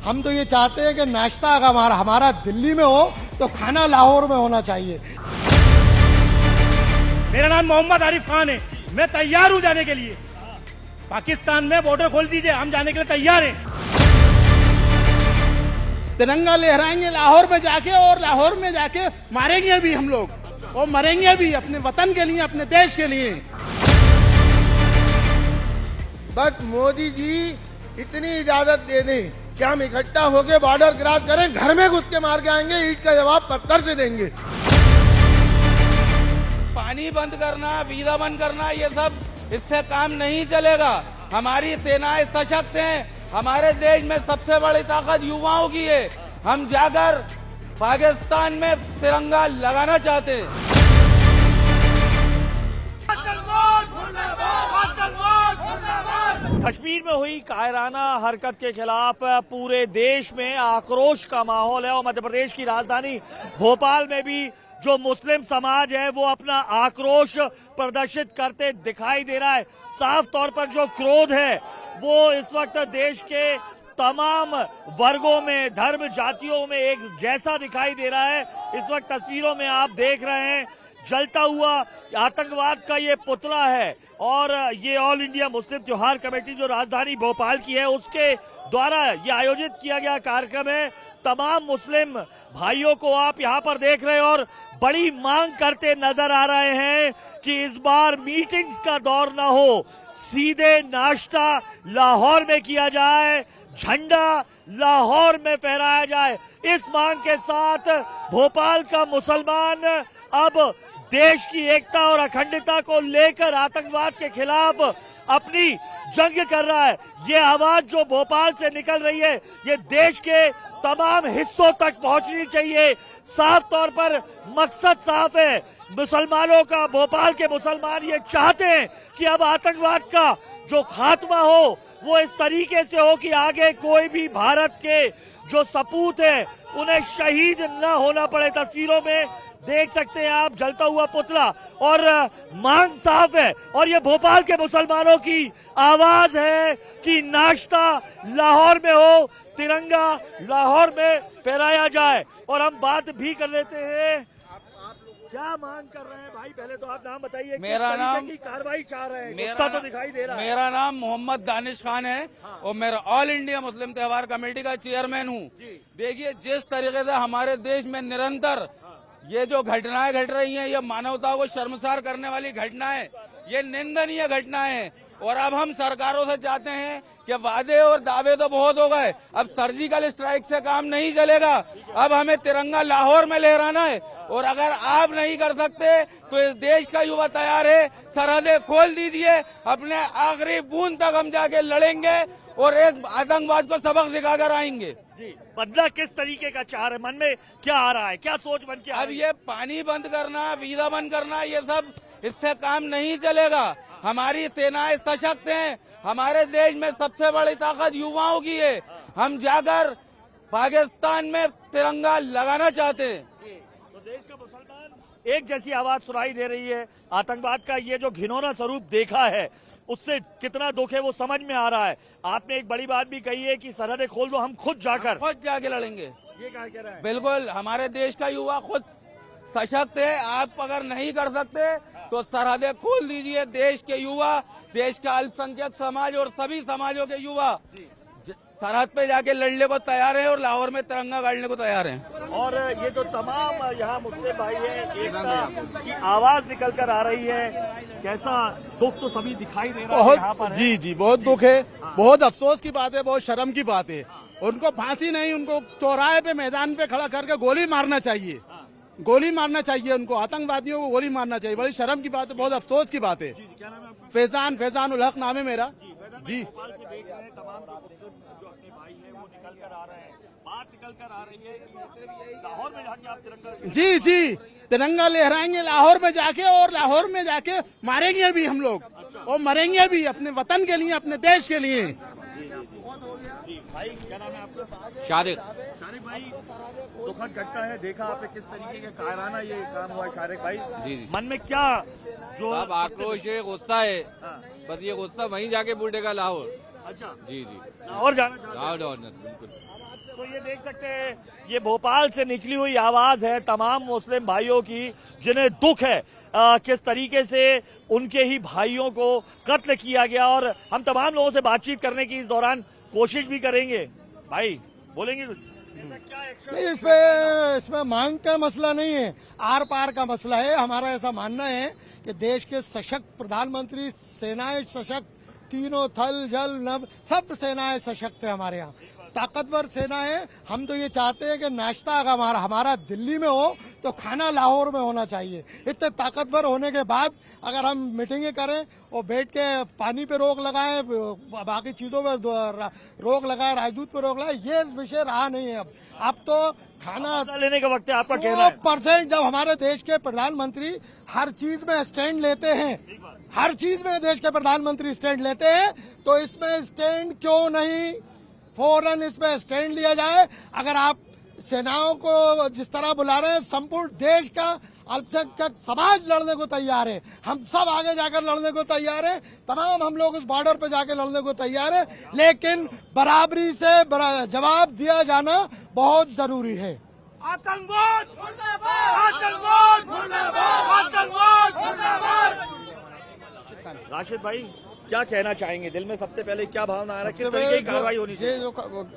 हम तो ये चाहते हैं कि नाश्ता अगर हमारा दिल्ली में हो तो खाना लाहौर में होना चाहिए। मेरा नाम मोहम्मद आरिफ खान है, मैं तैयार हूं जाने के लिए। पाकिस्तान में बॉर्डर खोल दीजिए, हम जाने के लिए तैयार हैं। तिरंगा लहराएंगे लाहौर में जाके, और लाहौर में जाके मारेंगे भी हम लोग, और मरेंगे भी अपने वतन के लिए, अपने देश के लिए। बस मोदी जी इतनी इजाजत दे दें कि हम इकट्ठा होकर बॉर्डर क्रॉस करें, घर में घुस के मार के आएंगे, ईंट का जवाब पत्थर से देंगे। पानी बंद करना, वीजा बंद करना, ये सब इससे काम नहीं चलेगा। हमारी सेनाएं सशक्त हैं, हमारे देश में सबसे बड़ी ताकत युवाओं की है। हम जाकर पाकिस्तान में तिरंगा लगाना चाहते हैं। कश्मीर में हुई कायराना हरकत के खिलाफ पूरे देश में आक्रोश का माहौल है और मध्य प्रदेश की राजधानी भोपाल में भी जो मुस्लिम समाज है वो अपना आक्रोश प्रदर्शित करते दिखाई दे रहा है। साफ तौर पर जो क्रोध है वो इस वक्त देश के तमाम वर्गों में, धर्म, जातियों में एक जैसा दिखाई दे रहा है। इस वक्त तस्वीरों में आप देख रहे हैं जलता हुआ आतंकवाद का ये पुतला है और ये ऑल इंडिया मुस्लिम त्योहार कमेटी जो राजधानी भोपाल की है उसके द्वारा ये आयोजित किया गया कार्यक्रम है। तमाम मुस्लिम भाइयों को आप यहाँ पर देख रहे हैं और बड़ी मांग करते नजर आ रहे हैं कि इस बार मीटिंग्स का दौर ना हो, सीधे नाश्ता लाहौर में किया जाए, झंडा लाहौर में फहराया जाए। इस मांग के साथ भोपाल का मुसलमान अब देश की एकता और अखंडता को लेकर आतंकवाद के खिलाफ अपनी जंग कर रहा है। ये आवाज जो भोपाल से निकल रही है ये देश के तमाम हिस्सों तक पहुंचनी चाहिए। साफ तौर पर मकसद साफ है मुसलमानों का। भोपाल के मुसलमान ये चाहते हैं कि अब आतंकवाद का जो खात्मा हो वो इस तरीके से हो कि आगे कोई भी भारत के जो सपूत है उन्हें शहीद न होना पड़े। तस्वीरों में देख सकते हैं आप जलता हुआ पुतला और मांग साफ है और ये भोपाल के मुसलमानों की आवाज है कि नाश्ता लाहौर में हो, तिरंगा लाहौर में फहराया जाए। और हम बात भी कर लेते हैं, क्या मांग कर रहे हैं भाई? पहले तो आप नाम बताइए। मेरा नाम की कार्रवाई चाह रहे हैं, गुस्सा तो दिखाई दे रहा है। मेरा नाम मोहम्मद दानिश खान है और मैं ऑल इंडिया मुस्लिम त्योहार कमेटी का चेयरमैन हूँ। देखिए जिस तरीके से हमारे देश में निरंतर ये जो घटनाएं घट रही हैं, ये मानवता को शर्मसार करने वाली घटनाएं, ये निंदनीय घटनाएं हैं। और अब हम सरकारों से चाहते हैं कि वादे और दावे तो बहुत हो गए, अब सर्जिकल स्ट्राइक से काम नहीं चलेगा। अब हमें तिरंगा लाहौर में लहराना है और अगर आप नहीं कर सकते तो इस देश का युवा तैयार है। सरहदें खोल दीजिए, अपने आखिरी बूंद तक हम जाके लड़ेंगे और एक आतंकवाद को सबक सिखाकर आएंगे। जी, बदला किस तरीके का चाह रहे, मन में क्या आ रहा है, क्या सोच बन के अब ये पानी बंद करना, वीजा बंद करना, ये सब इससे काम नहीं चलेगा। हमारी सेनाएं सशक्त हैं, हमारे देश में सबसे बड़ी ताकत युवाओं की है। हम जाकर पाकिस्तान में तिरंगा लगाना चाहते हैं। तो देश का मुसलमान एक जैसी आवाज सुनाई दे रही है। आतंकवाद का ये जो घिनौना स्वरूप देखा है उससे कितना दुख है वो समझ में आ रहा है। आपने एक बड़ी बात भी कही है कि सरहदें खोल दो, हम खुद जाके लड़ेंगे। ये क्या कह रहा है? बिल्कुल, हमारे देश का युवा खुद सशक्त है। आप अगर नहीं कर सकते तो सरहदें खोल दीजिए। देश के युवा, देश का अल्पसंख्यक समाज और सभी समाजों के युवा सरहद पे जाके लड़ने को तैयार है और लाहौर में तिरंगा गाड़ने को तैयार हैं। और ये जो तमाम यहाँ मुस्लिम भाई हैं, एकता की आवाज निकल कर आ रही है। कैसा दुख तो सभी दिखाई दे रहा है यहाँ पर। जी जी, बहुत दुख है, बहुत अफसोस की बात है, बहुत शर्म की बात है। उनको फांसी नहीं, उनको चौराहे पे मैदान पे खड़ा करके गोली मारना चाहिए, गोली मारना चाहिए उनको, आतंकवादियों को गोली मारना चाहिए। बड़ी शर्म की बात है, बहुत अफसोस की बात है। फैजान उल हक नाम है मेरा। जी, जी जी, तिरंगा लहराएंगे लाहौर में जाके, और लाहौर में जाके मारेंगे भी हम लोग, और मरेंगे भी अपने वतन के लिए, अपने देश के लिए। भाई क्या नाम है आपका? शारिक भाई, दुखद घटना है, देखा आपने किस तरीके का कायराना ये काम हुआ है शारिक भाई। जी। मन में क्या जो अब आक्रोश है, गुस्सा है। बस ये गुस्सा वहीं जाके बूटेगा लाहौर। अच्छा जी जी, लाहौर जाना चाहते हैं? लाहौर बिल्कुल। तो ये देख सकते हैं, ये भोपाल से निकली हुई आवाज है तमाम मुस्लिम भाइयों की, जिन्हें दुख है किस तरीके से उनके ही भाइयों को कत्ल किया गया। और हम तमाम लोगों से बातचीत करने की इस दौरान कोशिश भी करेंगे। भाई बोलेंगे कुछ? क्या एक्शन? नहीं, इसमें मांग का मसला नहीं है, आर पार का मसला है। हमारा ऐसा मानना है कि देश के सशक्त प्रधानमंत्री, सेनाएं सशक्त, तीनों थल जल नभ सब सेनाएं सशक्त है हमारे यहाँ, ताकतवर सेना है। हम तो ये चाहते हैं कि नाश्ता अगर हमारा दिल्ली में हो तो खाना लाहौर में होना चाहिए। इतने ताकतवर होने के बाद अगर हम मीटिंगें करें और बैठ के पानी पे रोक लगाएं, बाकी चीजों पे रोक लगाए, राजदूत पे रोक लगाए, ये विषय रहा नहीं है। अब तो खाना लेने का वक्त है, आपका कहना है। 100% जब हमारे देश के प्रधानमंत्री हर चीज में स्टैंड लेते हैं, हर चीज में देश के प्रधानमंत्री स्टैंड लेते हैं, तो इसमें स्टैंड क्यों नहीं फौरन इसमें स्टैंड लिया जाए। अगर आप सेनाओं को जिस तरह बुला रहे हैं, संपूर्ण देश का अल्पसंख्यक समाज लड़ने को तैयार है, हम सब आगे जाकर लड़ने को तैयार है, तमाम हम लोग उस बॉर्डर पे जाकर लड़ने को तैयार है, लेकिन बराबरी से जवाब दिया जाना बहुत जरूरी है। आतंकवाद मुर्दाबाद, आतंकवाद मुर्दाबाद, आतंकवाद मुर्दाबाद। राशिद भाई क्या कहना चाहेंगे? दिल में सबसे पहले क्या भावना आ रहा है, किस तरीके की कार्रवाई होनी चाहिए? ये जो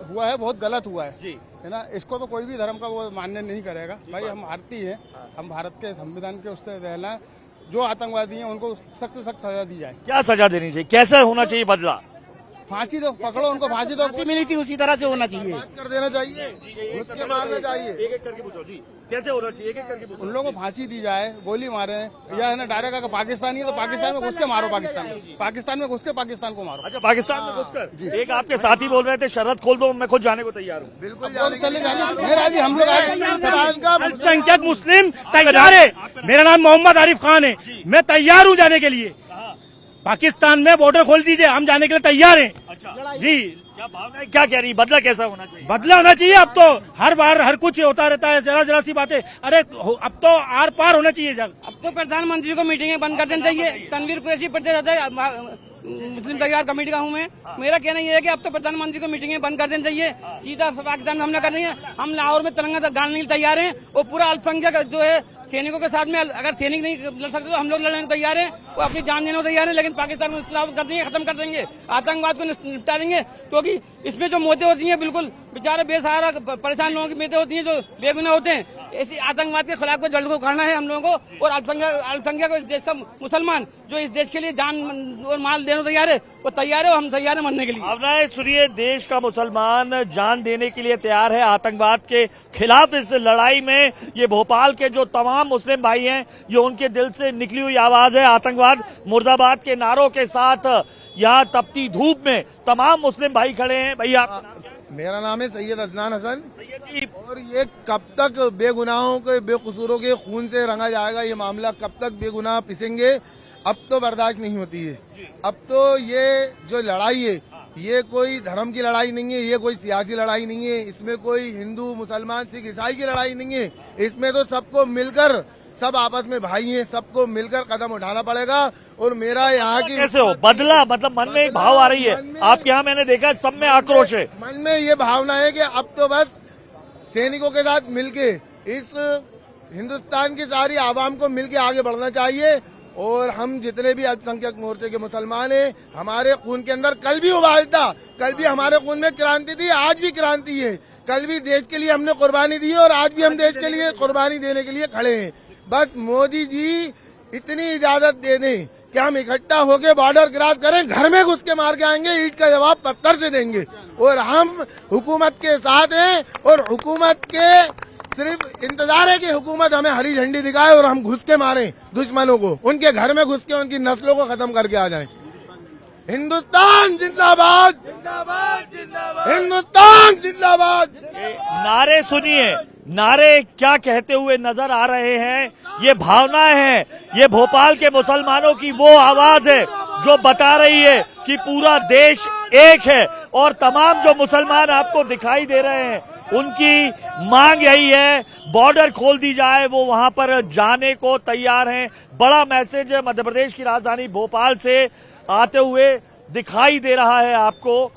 हुआ है बहुत गलत हुआ है जी, है ना। इसको तो कोई भी धर्म का वो मान्य नहीं करेगा। भाई हम भारतीय हैं, हम भारत के संविधान के उससे रहना है। जो आतंकवादी हैं उनको सख्त से सख्त सजा दी जाए। क्या सजा देनी चाहिए, कैसे होना चाहिए बदला? फांसी दो, पकड़ो उनको, फांसी दो। मिली थी उसी तरह से होना चाहिए। कर देना चाहिए, उसके मारना चाहिए। एक एक करके पूछो जी, कैसे होना चाहिए, एक एक करके पूछो। उन लोगों को फांसी दी जाए, गोली मारे, या है ना डायरेक्ट अगर पाकिस्तानी है तो पाकिस्तान में घुस के मारो, पाकिस्तान में घुस के पाकिस्तान को मारो। अच्छा, पाकिस्तान में घुसकर? एक आपके साथी बोल रहे थे शरद खोल दो, मैं खुद जाने को तैयार हूँ। बिल्कुल चले जाने हम लोग अल्पसंख्यक मुस्लिम तैयार है। मेरा नाम मोहम्मद आरिफ खान है, मैं तैयार हूँ जाने के लिए। पाकिस्तान में बॉर्डर खोल दीजिए, हम जाने के लिए तैयार हैं। अच्छा जी, क्या भावना है, क्या कह रही, बदला कैसा होना चाहिए? बदला होना चाहिए। अब तो हर बार हर कुछ होता रहता है, जरा जरा सी बातें। अरे अब तो आर पार होना चाहिए। अब तो प्रधानमंत्री को मीटिंगें बंद कर देनी चाहिए। तनवीर कुरैशी पढ़ते रहता है, मुस्लिम तैयार कमेटी का हूँ मैं। मेरा कहना यह है कि अब तो प्रधानमंत्री को मीटिंगें बंद कर देनी चाहिए। सीधा पाकिस्तान में हमला कर रही है। हम लाहौर में तिरंगा गाड़ने के लिए तैयार हैं, और पूरा अल्पसंख्यक जो है सैनिकों के साथ में, अगर सैनिक नहीं लड़ सकते तो हम लोग लड़ने को तैयार हैं, वो अपनी जान देने को तैयार हैं। लेकिन पाकिस्तान को कर देंगे, खत्म कर देंगे, आतंकवाद को निपटा देंगे। क्योंकि इसमें जो मौतें होती हैं बिल्कुल बेचारे बेसहारा परेशान लोगों की मौतें होती हैं, जो बेगुनाह होते हैं। ऐसी आतंकवाद के खिलाफ को जड़ को उखाड़ना है हम लोगों को। और अल्पसंख्यक इस देश का मुसलमान जो इस देश के लिए जान और माल देने को तैयार है, वो तैयार है, हम तैयार है मरने के लिए। भावनाएं सुनिए, देश का मुसलमान जान देने के लिए तैयार है आतंकवाद के खिलाफ इस लड़ाई में। ये भोपाल के जो तमाम मुस्लिम भाई हैं, ये उनके दिल से निकली हुई आवाज है। आतंकवाद मुर्दाबाद के नारों के साथ यहाँ तपती धूप में तमाम मुस्लिम भाई खड़े हैं। भैया, मेरा नाम है सैयद अदनान हसन, और ये कब तक बेगुनाहों के बेकसूरों के खून से रंगा जाएगा ये मामला, कब तक बेगुनाह पिसेंगे, अब तो बर्दाश्त नहीं होती है। अब तो ये जो लड़ाई है, ये कोई धर्म की लड़ाई नहीं है, ये कोई सियासी लड़ाई नहीं है, इसमें कोई हिंदू मुसलमान सिख ईसाई की लड़ाई नहीं है। इसमें तो सबको मिलकर, सब आपस में भाई हैं, सबको मिलकर कदम उठाना पड़ेगा। और मेरा यहाँ की कैसे हो बदला, मतलब मन में एक भाव आ रही है आपके यहाँ, मैंने देखा सब में आक्रोश है। मन में ये भावना है कि अब तो बस सैनिकों के साथ मिलके इस हिंदुस्तान की सारी आवाम को मिलके आगे बढ़ना चाहिए। और हम जितने भी अल्पसंख्यक मोर्चे के मुसलमान हैं, हमारे खून के अंदर कल भी उबाल था, कल भी हमारे खून में क्रांति थी, आज भी क्रांति है। कल भी देश के लिए हमने कुर्बानी दी है और आज भी हम देश के लिए कुर्बानी देने के लिए खड़े हैं। बस मोदी जी इतनी इजाजत दे दें कि हम इकट्ठा होके बॉर्डर क्रॉस करें, घर में घुस के मार के आएंगे, ईंट का जवाब पत्थर से देंगे। और हम हुकूमत के साथ हैं, और हुकूमत के सिर्फ इंतजार है कि हुकूमत हमें हरी झंडी दिखाए और हम घुस के मारें दुश्मनों को, उनके घर में घुस के उनकी नस्लों को खत्म करके आ जाएं। हिंदुस्तान जिंदाबाद, हिंदुस्तान जिंदाबाद। नारे सुनिए, नारे क्या कहते हुए नजर आ रहे हैं, ये भावनाएं हैं, ये भोपाल के मुसलमानों की वो आवाज है जो बता रही है कि पूरा देश एक है। और तमाम जो मुसलमान आपको दिखाई दे रहे हैं, उनकी मांग यही है, बॉर्डर खोल दी जाए, वो वहां पर जाने को तैयार हैं। बड़ा मैसेज मध्य प्रदेश की राजधानी भोपाल से आते हुए दिखाई दे रहा है आपको।